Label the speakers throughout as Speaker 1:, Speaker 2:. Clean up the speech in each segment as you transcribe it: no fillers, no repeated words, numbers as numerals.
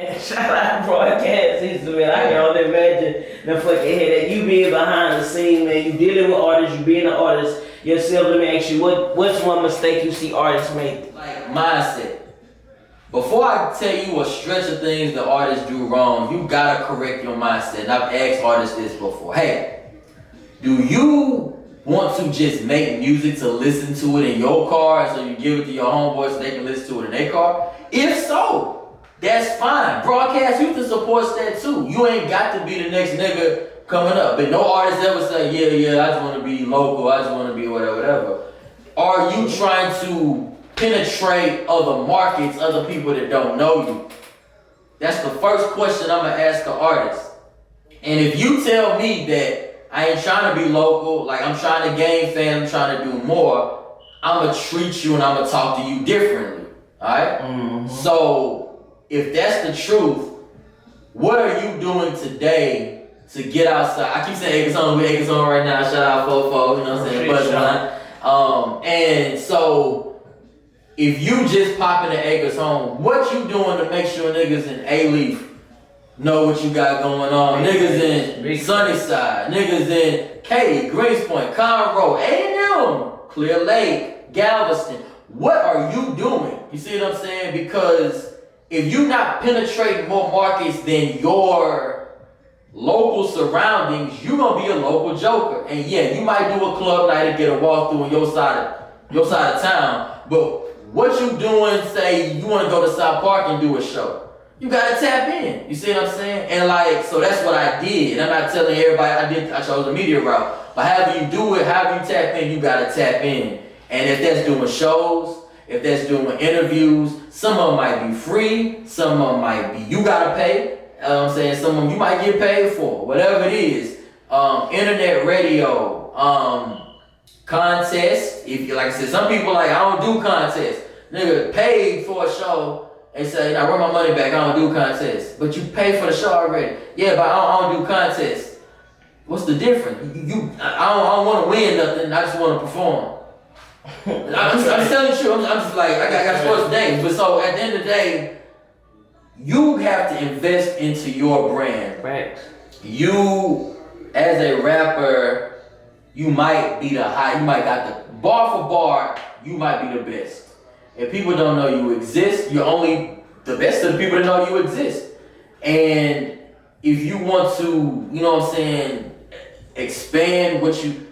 Speaker 1: Man, shout out broadcast system, man. I can only imagine the fucking headache. You being behind the scene, man. You dealing with artists, you being an artist yourself. Let me ask you, what's one mistake you see artists make?
Speaker 2: Like mindset. Before I tell you a stretch of things the artists do wrong, you gotta correct your mindset. And I've asked artists this before. Hey, do you want to just make music to listen to it in your car so you give it to your homeboys so they can listen to it in their car? If so, that's fine. Broadcast Houston supports that too. You ain't got to be the next nigga coming up. But no artist ever say, yeah, I just want to be local, I just want to be whatever. Are you trying to penetrate other markets, other people that don't know you? That's the first question I'm gonna ask an artist. And if you tell me that I ain't trying to be local, like I'm trying to gain fans, I'm trying to do more, I'm gonna treat you and I'm gonna talk to you differently. Alright? Mm-hmm. So if that's the truth, what are you doing today to get outside? I keep saying Acres on, we Acres on right now, shout out Fofo, you know what I'm saying? Buzzline. And so if you just popping the Acres home, what you doing to make sure niggas in A-Leaf know what you got going on? Niggas in Sunnyside, niggas in Katy, Greenspoint, Conroe, A&M, Clear Lake, Galveston. What are you doing? You see what I'm saying? Because if you not penetrating more markets than your local surroundings, you gonna be a local joker. And yeah, you might do a club night and get a walkthrough on your side of town, but what you doing, say you want to go to South Park and do a show, you gotta tap in. You see what I'm saying? And like, so that's what I did. And I'm not telling everybody I chose the media route. But however you do it, however you tap in, you gotta tap in. And if that's doing shows, if that's doing interviews, some of them might be free, some of them might be you gotta pay. I'm saying some of them you might get paid for, whatever it is. Internet radio, contest. If you, like I said, some people like, I don't do contests. Nigga paid for a show and say, I run my money back, I don't do contests. But you pay for the show already. Yeah, but I don't do contests. What's the difference? I don't want to win nothing, I just want to perform. I'm telling you, I'm just like, I got sports names. But so at the end of the day, you have to invest into your brand.
Speaker 1: Right.
Speaker 2: You, as a rapper, you might be you might got the bar for bar, you might be the best. If people don't know you exist, you're only the best of the people that know you exist. And if you want to, you know what I'm saying, expand what you,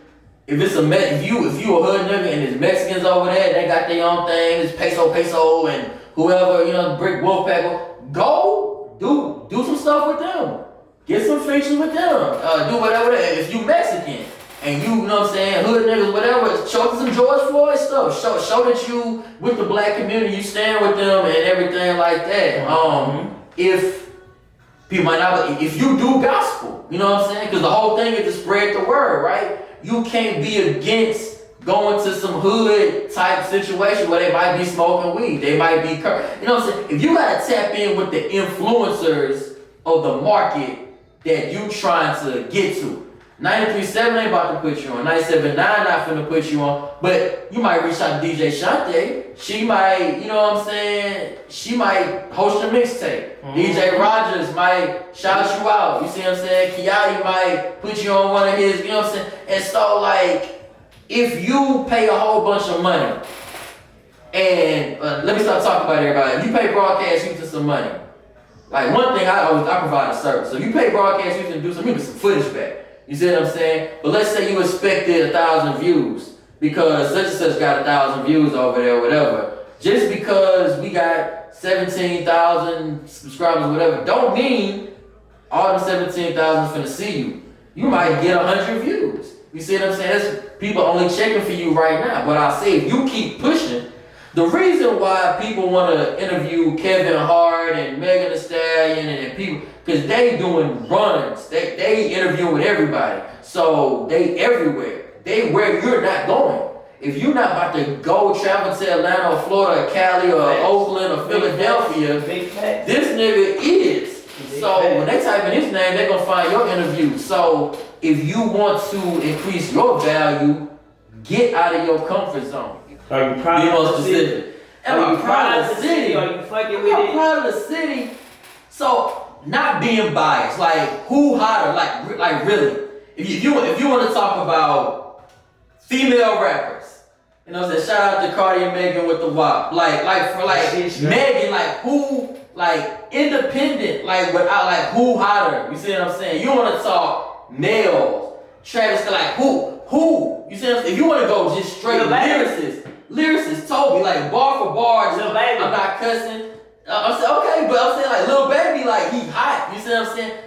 Speaker 2: if it's if you a hood nigga and there's Mexicans over there, they got their own thing, it's peso and whoever, you know, Brick Wolfpack, go do some stuff with them. Get some features with them. Do whatever. If you Mexican and you know what I'm saying, hood niggas, whatever, show some George Floyd stuff. Show that you with the black community, you stand with them and everything like that. If people might not, if you do gospel, you know what I'm saying? Because the whole thing is to spread the word, right? You can't be against going to some hood type situation where they might be smoking weed, they might be, you know what I'm saying? If you gotta tap in with the influencers of the market that you trying to get to. 93.7 ain't about to put you on. 97.9 not finna put you on. But you might reach out to DJ Shante. She might, you know what I'm saying? She might host a mixtape. DJ Rogers might shout you out. You see what I'm saying? Kiati might put you on one of his, you know what I'm saying? And so like, if you pay a whole bunch of money, and let me start talking about everybody. If you pay Broadcast Houston some money, like one thing I provide a service. So you pay Broadcast Houston to do some footage back. You see what I'm saying? But let's say you expected 1,000 views because such and such got 1,000 views over there or whatever. Just because we got 17,000 subscribers or whatever, don't mean all the 17,000 is finna see you. You might get 100 views. You see what I'm saying? That's people only checking for you right now. But I say if you keep pushing, the reason why people want to interview Kevin Hart and Megan Thee Stallion and people, because they doing runs. They interviewing with everybody. So they everywhere. They where you're not going. If you're not about to go travel to Atlanta or Florida or Cali or Oakland or Philadelphia, this nigga is. So when they type in his name, they're going to find your interview. So if you want to increase your value, get out of your comfort zone.
Speaker 1: Are you proud of the city?
Speaker 2: Am I proud of the city?
Speaker 1: Are you fucking with it?
Speaker 2: I'm proud of the city. So not being biased, like who hotter, like really. If you want to talk about female rappers, you know what I'm saying? Shout out to Cardi and Megan with the WAP. Megan, like who, like independent, like without like who hotter. You see what I'm saying? You want to talk males, Travis, like who? You see what I'm saying? If you want to go just straight lyricist, Toby, like bar for bar. I'm not cussing. I'm saying okay, but I'm saying like Lil Baby, like he hot. You see what I'm saying?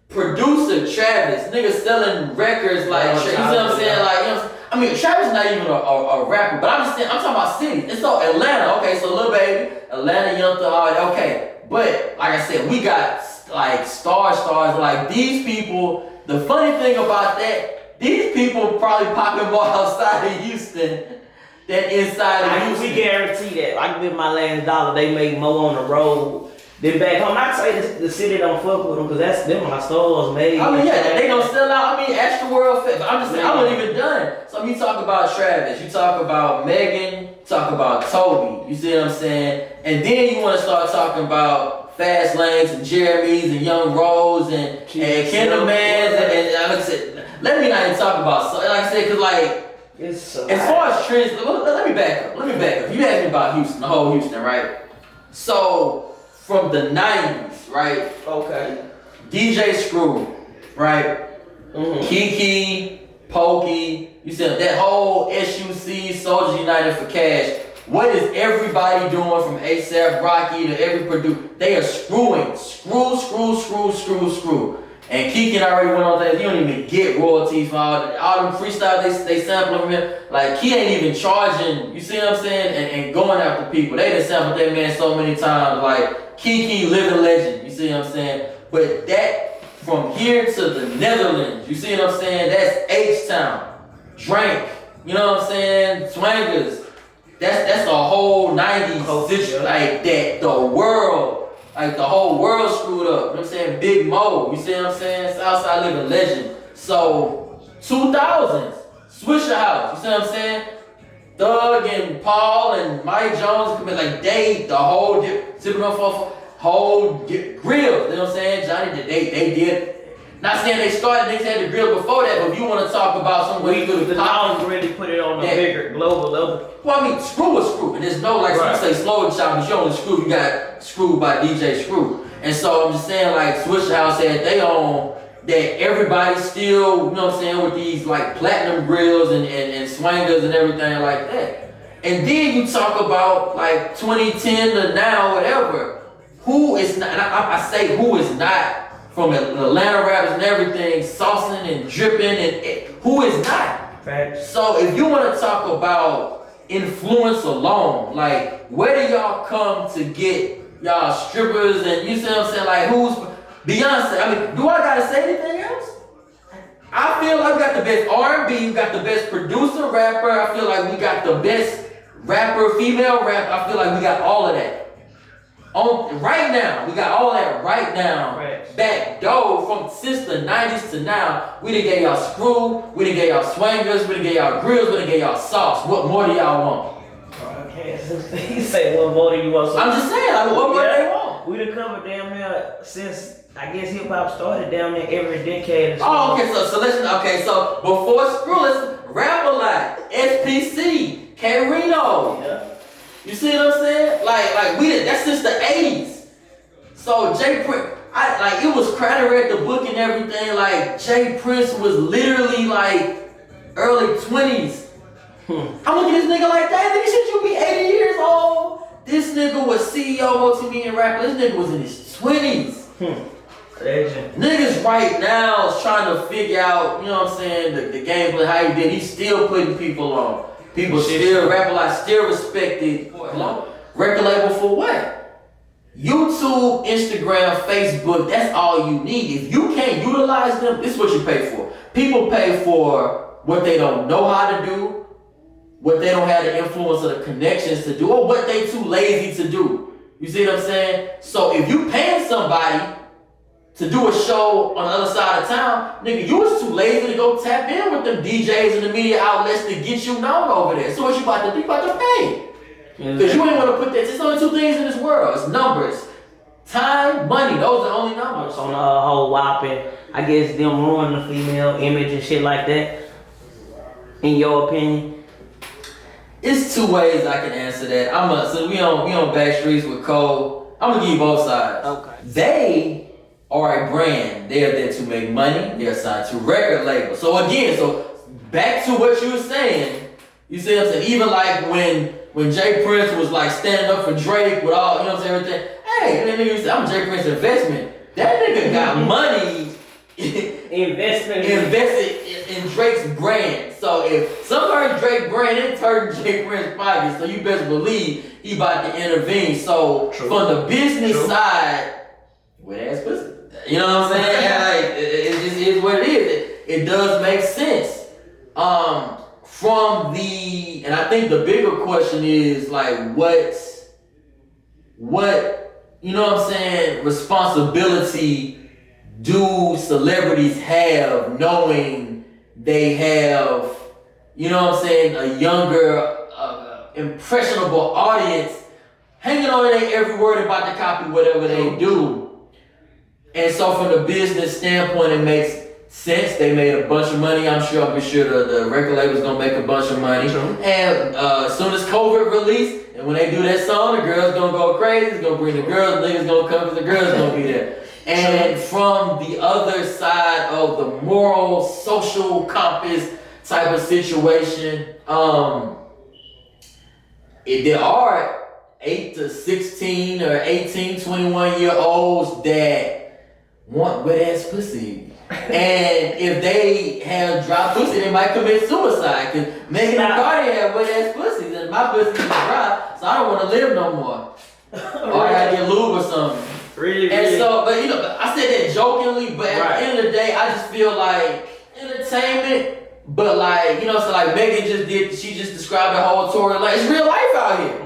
Speaker 2: Producer Travis, nigga selling records like you see what I'm saying? Like, you know, I mean Travis not even a rapper, but I'm talking about city. It's so Atlanta, okay, so Lil Baby, Atlanta, Young Thug, all that, okay. But like I said, we got like stars, like these people. The funny thing about that, these people probably popping more outside of Houston than inside of Houston.
Speaker 1: We guarantee that. I give my last dollar, they make more on the road. Then back home, I say the city don't fuck with them because that's them my stores made.
Speaker 2: I mean, yeah, they don't sell out. I mean, Astro World Fit. I'm just saying, I wasn't even done. So you talk about Travis, you talk about Megan, you talk about Toby. You see what I'm saying? And then you want to start talking about Fast Lanes and Jeremy's and Young Rose and Kendall Mans and like I said, let me not even talk about like I said, because like as far as trends, let me back up. You asked me about Houston, the whole Houston, right? So from the 90s, right?
Speaker 1: Okay.
Speaker 2: DJ Screw, right? Mm-hmm. Kiki, Pokey, you said that whole SUC, Soldiers United for Cash. What is everybody doing from ASAP Rocky to every producer? They are screwing. Screw. And Kiki already went on that. You don't even get royalties for all them freestyles they sampling from him. Like, he ain't even charging, you see what I'm saying? And going after people. They done sampled that man so many times. Like, Kiki, living legend, you see what I'm saying? But that, from here to the Netherlands, you see what I'm saying? That's H-Town, Drink, you know what I'm saying? Swangers. That's the whole 90s situation, like that, the world, like the whole world screwed up. You know what I'm saying? Big Mo, you see what I'm saying? Southside living legend. So, 2000s, Swisher House, you see what I'm saying? Thug and Paul and Mike Jones, like they, the whole, sipping on whole grill, you know what I'm saying? Johnny, they did. Not saying they started, they had the grill before that, but if you want to talk about somewhere you could
Speaker 1: have really put it on a bigger global level.
Speaker 2: Well, I mean, Screw is Screw, and there's no like right. You say slow and chop, but you only Screw, you got Screwed by DJ Screw. And so I'm just saying, like Swisher House had they own that everybody still, you know what I'm saying, with these like platinum grills and swangers and everything like that. And then you talk about like 2010 to now, whatever. Who is not? And I say who is not. From Atlanta rappers and everything, saucing and dripping, and who is not?
Speaker 1: Facts.
Speaker 2: So if you want to talk about influence alone, like where do y'all come to get y'all strippers and you see what I'm saying? Like who's Beyonce? I mean, do I gotta say anything else? I feel like we got the best R&B, we got the best producer rapper. I feel like we got the best rapper, female rapper. I feel like we got all of that. Right now, we got all that right now.
Speaker 1: Right.
Speaker 2: Back door from since the 90s to now. We done gave y'all Screw, we done gave y'all Swangers, we done gave y'all Grills, we done gave y'all Sauce. What more do y'all want?
Speaker 1: Okay, you say what more do you want?
Speaker 2: I'm just saying, like, what more do they want?
Speaker 1: We done covered damn near since I guess hip hop started down there every decade.
Speaker 2: Oh, okay, so listen, so before Screw, let's Rap a Lot, SPC, K-Rino.
Speaker 1: Yeah.
Speaker 2: You see what I'm saying? Like we did, that's since the 80s. So Jay Prince, it was Crowder read the book and everything. Like Jay Prince was literally like early 20s. I'm looking at this nigga like that. Nigga, should you be 80 years old? This nigga was CEO, multi-million rapper. This nigga was in his 20s. Niggas right now is trying to figure out, you know what I'm saying, the gameplay, how he did. He's still putting people on. People still Rap a Lot, still respected. Record label for what? YouTube, Instagram, Facebook, that's all you need. If you can't utilize them, this is what you pay for. People pay for what they don't know how to do, what they don't have the influence or the connections to do, or what they too lazy to do. You see what I'm saying? So if you paying somebody to do a show on the other side of town, nigga, you was too lazy to go tap in with them DJs and the media outlets to get you known over there. So what you about to do? You about to pay. Because you ain't want to put that. There's only two things in this world. It's numbers. Time, money, those are the only numbers.
Speaker 1: On the whole WAP and I guess them ruining the female image and shit like that. In your opinion?
Speaker 2: It's two ways I can answer that. Since we on back streets with Cole, I'm gonna give you both sides.
Speaker 1: Okay.
Speaker 2: They are a brand. They are there to make money. They are signed to record label. So again, back to what you were saying. You see what I'm saying? Even like when Jay Prince was like standing up for Drake with all, you know what I'm saying, everything. Hey, and then nigga said, I'm Jay Prince investment. That nigga got money invested in Drake's brand. So if some heard Drake brand, it turned Jay Prince's pocket. So you best believe he about to intervene. So from the business side, with ass pussy. You know what I'm saying? Like, it just is what it is. It does make sense. And I think the bigger question is like, what, you know what I'm saying, responsibility do celebrities have knowing they have, you know what I'm saying, a younger, impressionable audience hanging on their every word about to copy whatever they do. And so from the business standpoint, it makes sense. They made a bunch of money. I'm sure the record label's gonna make a bunch of money.
Speaker 1: True.
Speaker 2: And as soon as COVID released, and when they do that song, the girls gonna go crazy. It's gonna bring the girls, niggas gonna come because the girls gonna be there. And from the other side of the moral, social compass type of situation, there are 8 to 16 or 18, 21-year-olds that want wet ass pussy. And if they have dry pussy, they might commit suicide. Cause Megan and Cardi have wet ass pussies, and my pussy is dry, so I don't want to live no more. Or I gotta get lube or something.
Speaker 1: Really.
Speaker 2: And so, but you know, I said that jokingly, but at the end of the day, I just feel like entertainment. But like, you know, so like Megan she just described the whole Tory like it's real life out here.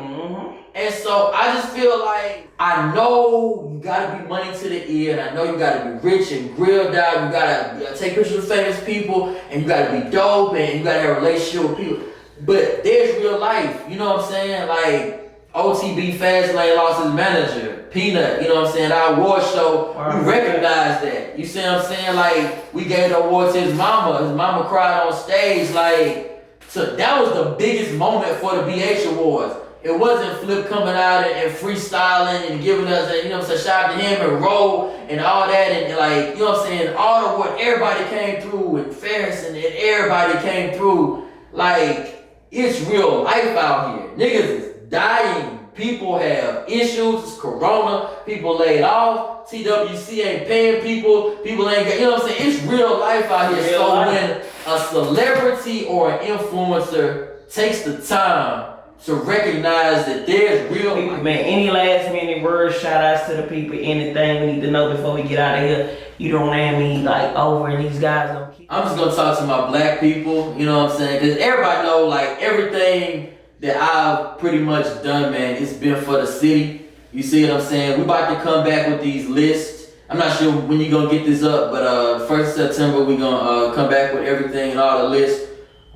Speaker 2: And so I just feel like I know you gotta be money to the ear, and I know you gotta be rich and grilled out. You gotta take pictures of famous people, and you gotta be dope, and you gotta have a relationship with people. But there's real life, you know what I'm saying? Like OTB Fastlane lost his manager, Peanut. You know what I'm saying? Our award show, we recognize that. You see what I'm saying? Like we gave the award to his mama. His mama cried on stage. Like so that was the biggest moment for the BH Awards. It wasn't Flip coming out and freestyling and giving us, you know what I'm saying, shout out to him and Roll and all that and like, you know what I'm saying, all the what everybody came through and Ferris and everybody came through. Like, it's real life out here. Niggas is dying. People have issues. It's Corona. People laid off. TWC ain't paying people. People ain't got, you know what I'm saying? It's real life out here. So when a celebrity or an influencer takes the time to recognize that there's real
Speaker 1: people, man, any last minute words, shout outs to the people, anything we need to know before we get out of here. You don't land me like over and these guys don't keep.
Speaker 2: I'm just gonna talk to my black people, you know what I'm saying? Cause everybody know like everything that I've pretty much done, man, it's been for the city. You see what I'm saying? We about to come back with these lists. I'm not sure when you're gonna get this up, but 1st September we gonna come back with everything and all the lists.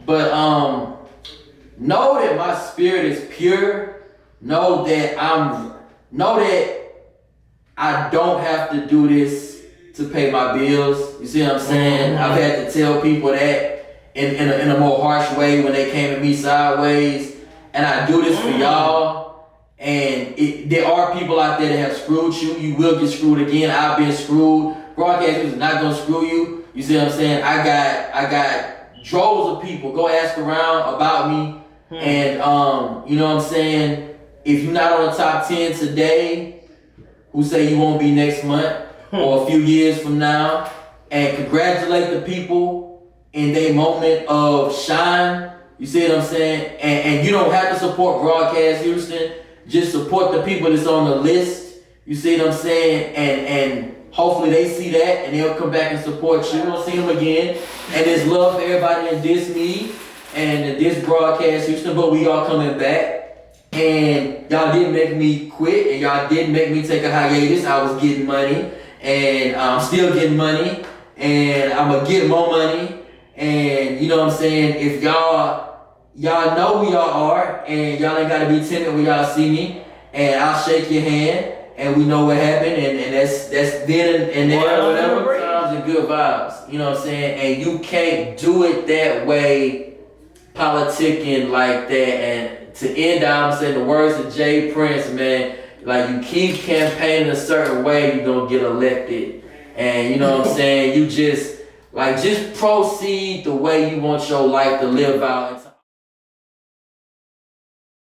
Speaker 2: But know that my spirit is pure. Know that I don't have to do this to pay my bills. You see what I'm saying? I've had to tell people that in a more harsh way when they came at me sideways. And I do this for y'all. And there are people out there that have screwed you. You will get screwed again. I've been screwed. Broadcast is not gonna screw you. You see what I'm saying? I got droves of people. Go ask around about me. And you know what I'm saying? If you're not on the top 10 today, who say you won't be next month or a few years from now, and congratulate the people in their moment of shine. You see what I'm saying? And you don't have to support Broadcast Houston. Just support the people that's on the list. You see what I'm saying? And hopefully they see that and they'll come back and support you. We'll see them again. And there's love for everybody that diss me and this Broadcast Houston, but we are coming back. And y'all didn't make me quit, and y'all didn't make me take a hiatus. I was getting money, and I'm still getting money, and I'm gonna get more money. And you know what I'm saying? If y'all know who y'all are, and y'all ain't gotta be timid when y'all see me, and I'll shake your hand, and we know what happened, and that's then and there,
Speaker 1: Well,
Speaker 2: whatever times and good vibes. You know what I'm saying? And you can't do it that way, politicking like that. And to end out, I'm saying the words of Jay Prince, man. Like, you keep campaigning a certain way, you gonna get elected. And you know what I'm saying? You just proceed the way you want your life to live out.